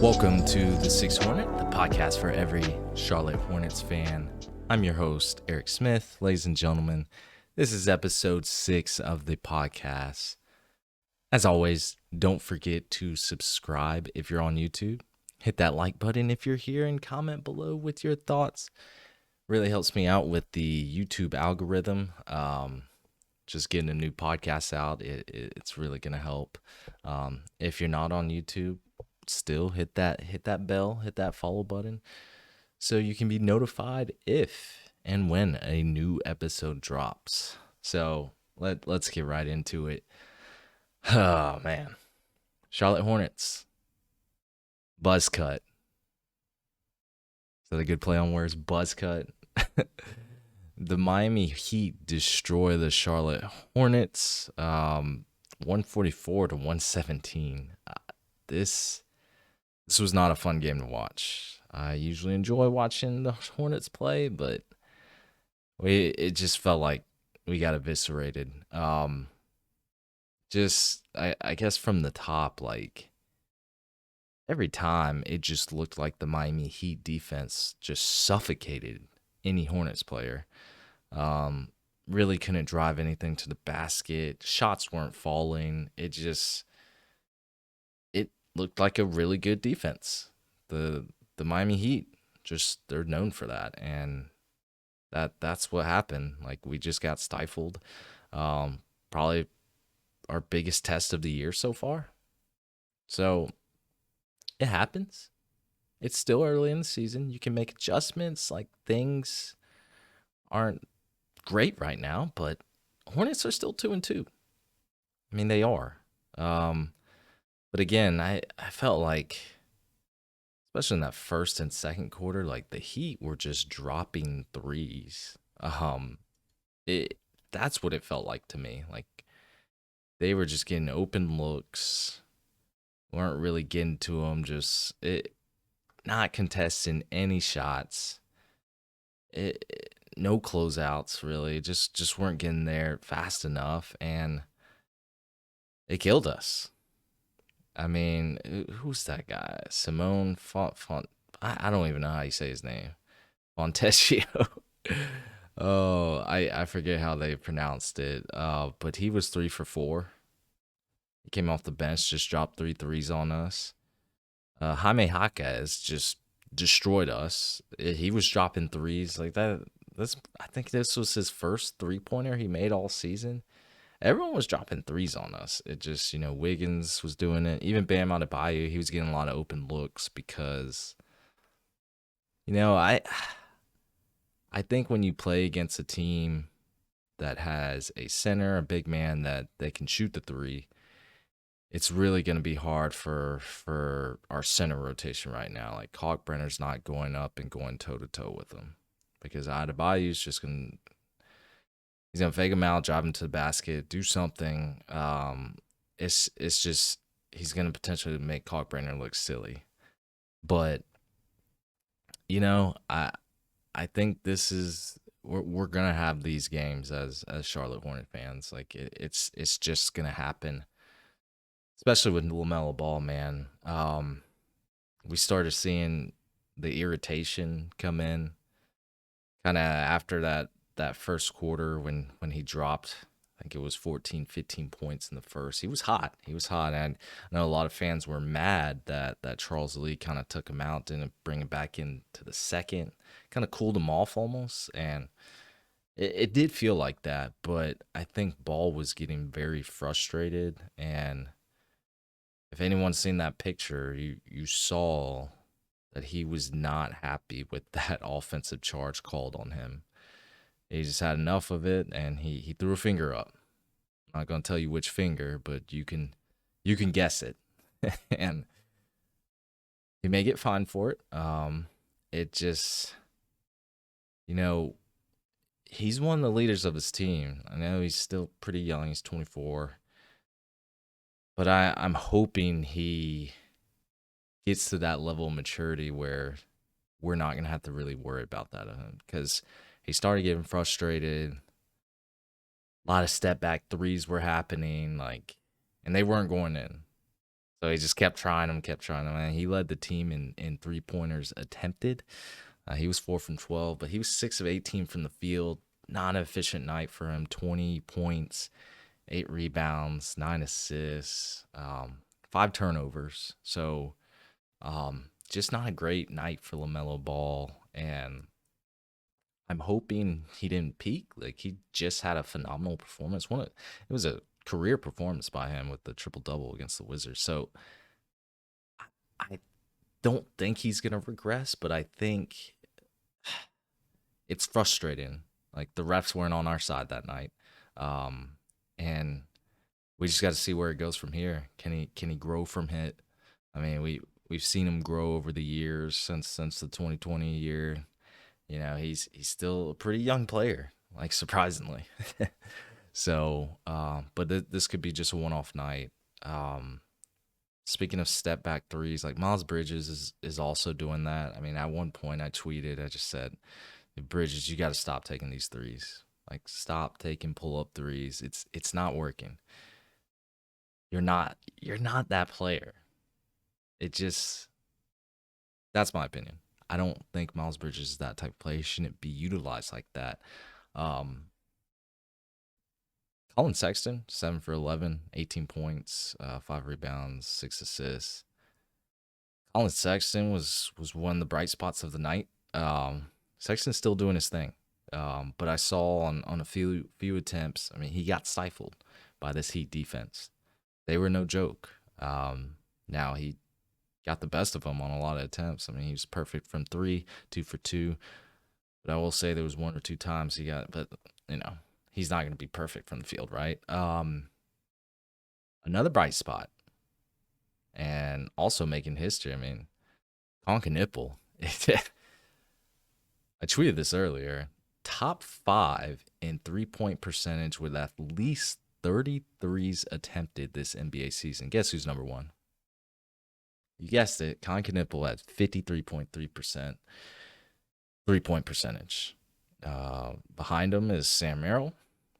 Welcome to the Six Hornet, the podcast for every Charlotte Hornets fan. I'm your host, Eric Smith. Ladies and gentlemen, this is episode 6 of the podcast. As always, don't forget to subscribe if you're on YouTube. Hit that like button if you're here and comment below with your thoughts. Really helps me out with the YouTube algorithm. Just getting a new podcast out, it's really going to help. If you're not on YouTube, still hit that bell, hit that follow button so you can be notified if and when a new episode drops. So let's get right into it. Oh man, Charlotte Hornets buzz cut. Is that a good play on words? Buzz cut. The Miami Heat destroy the Charlotte Hornets 144 to 117. This was not a fun game to watch. I usually enjoy watching the Hornets play, but it just felt like we got eviscerated. I guess from the top, like every time it just looked like the Miami Heat defense just suffocated any Hornets player. Really couldn't drive anything to the basket. Shots weren't falling. It looked like a really good defense. The Miami Heat, just they're known for that, and that's what happened. Like we just got stifled. Probably our biggest test of the year so far. So it happens. It's still early in the season. You can make adjustments. Like things aren't great right now, but Hornets are still 2-2. I mean, they are. But again, I felt like, especially in that first and second quarter, like the Heat were just dropping threes. That's what it felt like to me. Like they were just getting open looks, weren't really getting to them, not contesting any shots. No closeouts really, just weren't getting there fast enough, and it killed us. I mean, who's that guy? Simone Font. I don't even know how you say his name. Fontecchio. Oh, I forget how they pronounced it. But he was 3 for 4. He came off the bench, just dropped 3 threes on us. Jaime Jaquez just destroyed us. He was dropping threes like that. I think this was his first 3-pointer he made all season. Everyone was dropping threes on us. It just, Wiggins was doing it. Even Bam Adebayo, he was getting a lot of open looks because, I think when you play against a team that has a center, a big man that they can shoot the three, it's really going to be hard for our center rotation right now. Like Kalkbrenner's not going up and going toe-to-toe with them because Adebayo's just going to, he's gonna fake him out, drive him to the basket, do something. It's just he's gonna potentially make Kalkbrenner look silly. But I think this is we're gonna have these games as Charlotte Hornet fans. Like it's just gonna happen, especially with LaMelo Ball, man. We started seeing the irritation come in kind of after that first quarter when he dropped. I think it was 14, 15 points in the first. He was hot. And I know a lot of fans were mad that Charles Lee kind of took him out, didn't bring him back into the second, kind of cooled him off almost. And it did feel like that, but I think Ball was getting very frustrated. And if anyone's seen that picture, you saw that he was not happy with that offensive charge called on him. He just had enough of it, and he threw a finger up. I'm not gonna tell you which finger, but you can guess it, and he may get fined for it. It just, he's one of the leaders of his team. I know he's still pretty young; he's 24, but I'm hoping he gets to that level of maturity where we're not gonna have to really worry about that because he started getting frustrated. A lot of step back threes were happening, and they weren't going in. So he just kept trying him, kept trying him. And he led the team in 3-pointers attempted. He was 4 from 12, but he was 6 of 18 from the field. Not an efficient night for him. 20 points, 8 rebounds, 9 assists, 5 turnovers. So just not a great night for LaMelo Ball. And I'm hoping he didn't peak. Like, he just had a phenomenal performance. It was a career performance by him with the triple double against the Wizards. So I don't think he's gonna regress, but I think it's frustrating. Like, the refs weren't on our side that night, um, and we just got to see where it goes from here. Can he grow from it? I mean, we've seen him grow over the years since the 2020 year. He's still a pretty young player, like, surprisingly. So, but this could be just a one-off night. Um, Speaking of step back threes, like, Miles Bridges is also doing that. I mean, at one point I tweeted, I just said, Bridges, you got to stop taking these threes. Like, stop taking pull up threes. It's not working. You're not that player. It just That's my opinion. I don't think Miles Bridges is that type of player. He shouldn't be utilized like that. Um, Colin Sexton, 7 for 11, 18 points, 5 rebounds, 6 assists. Colin Sexton was one of the bright spots of the night. Sexton's still doing his thing, but I saw on a few attempts. I mean, he got stifled by this Heat defense. They were no joke. Now he got the best of him on a lot of attempts. I mean, he was perfect from three, 2 for 2. But I will say there was one or two times he got, but he's not going to be perfect from the field, right? Another bright spot, and also making history. I mean, Conk Nipple. I tweeted this earlier. Top 5 in 3-point percentage with at least 33s attempted this NBA season. Guess who's number one? You guessed it. Con Nipple at 53.3% 3-point percentage. Behind him is Sam Merrill,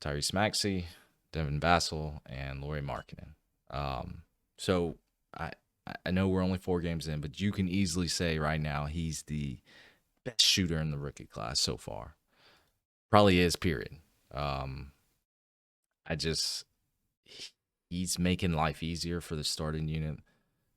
Tyrese Maxey, Devin Vassell, and Lauri Markkanen. So I know we're only 4 games in, but you can easily say right now he's the best shooter in the rookie class so far. Probably is, period. I just He's making life easier for the starting unit.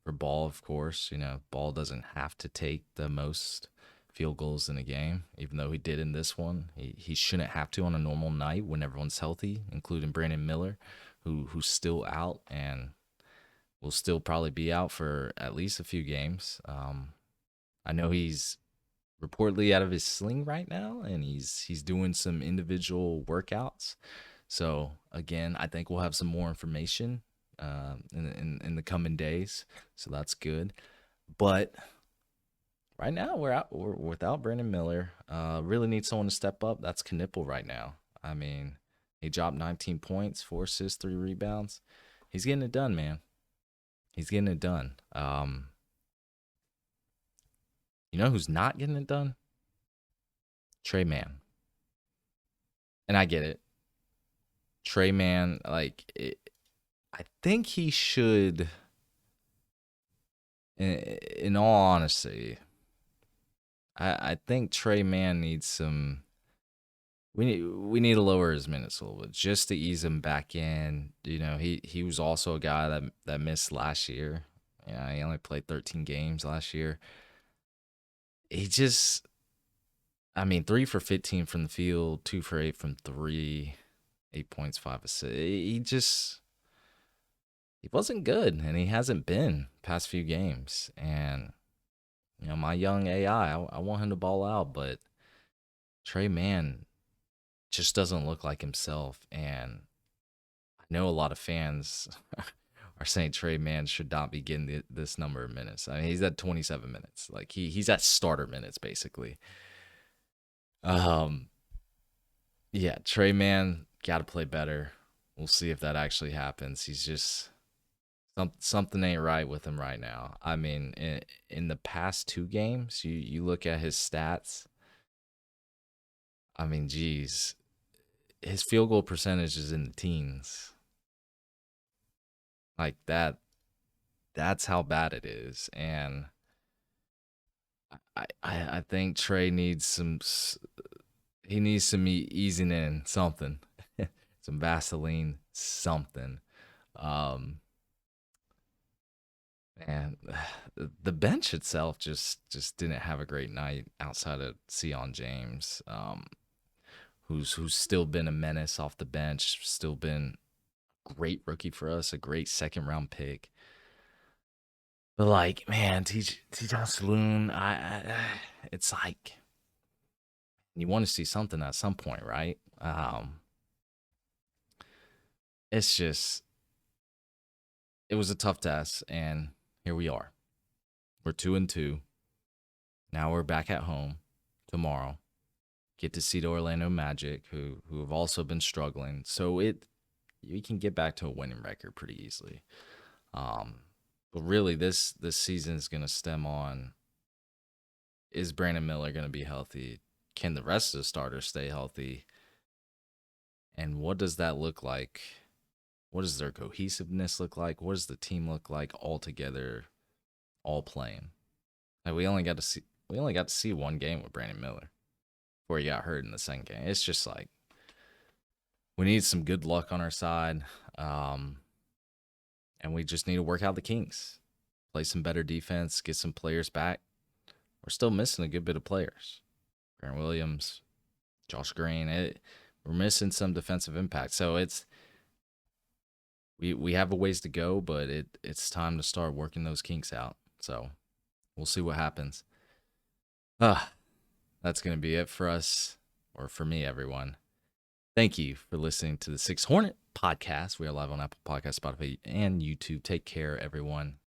For Ball, of course, Ball doesn't have to take the most field goals in a game, even though he did in this one. He shouldn't have to on a normal night when everyone's healthy, including Brandon Miller, who's still out and will still probably be out for at least a few games. I know he's reportedly out of his sling right now, and he's doing some individual workouts. So again, I think we'll have some more information in the coming days. So that's good. But right now we're without Brandon Miller. Really need someone to step up. That's Knipple right now. I mean, he dropped 19 points, 4 assists, 3 rebounds. He's getting it done, man. He's getting it done. You know who's not getting it done? Trey Mann. And I get it. Trey Mann, I think he should, in all honesty, I think Trey Mann needs some. We need to lower his minutes a little bit just to ease him back in. He was also a guy that missed last year. Yeah, he only played 13 games last year. He just, I mean, 3 for 15 from the field, 2 for 8 from three, 8 points, 5 assists. He wasn't good, and he hasn't been past few games. And my young AI, I want him to ball out, but Trey Mann just doesn't look like himself. And I know a lot of fans are saying Trey Mann should not be getting this number of minutes. I mean, he's at 27 minutes. Like, he's at starter minutes basically. Um, yeah, Trey Mann got to play better. We'll see if that actually happens. He's just something ain't right with him right now. I mean, in the past 2 games, you look at his stats. I mean, geez, his field goal percentage is in the teens. Like, that That's how bad it is. And I think Trey needs he needs some easing in something, some Vaseline, something. Um, and the bench itself just didn't have a great night outside of Sion James, who's still been a menace off the bench, still been a great rookie for us, a great second round pick. But like, man, T. John Saloon, it's like you want to see something at some point, right? It's just it was a tough test, and here we are. We're 2-2. Now we're back at home tomorrow. Get to see the Orlando Magic, who have also been struggling. So we can get back to a winning record pretty easily. Um, but really, this season is going to stem on: is Brandon Miller going to be healthy? Can the rest of the starters stay healthy? And what does that look like? What does their cohesiveness look like? What does the team look like all together, all playing? Like we only got to see one game with Brandon Miller before he got hurt in the second game. It's just like we need some good luck on our side, um, and we just need to work out the kinks, play some better defense, get some players back. We're still missing a good bit of players. Grant Williams, Josh Green. We're missing some defensive impact. So we have a ways to go, but it's time to start working those kinks out. So we'll see what happens. That's gonna be it for us, or for me, everyone. Thank you for listening to the Six Hornet podcast. We are live on Apple Podcasts, Spotify, and YouTube. Take care, everyone.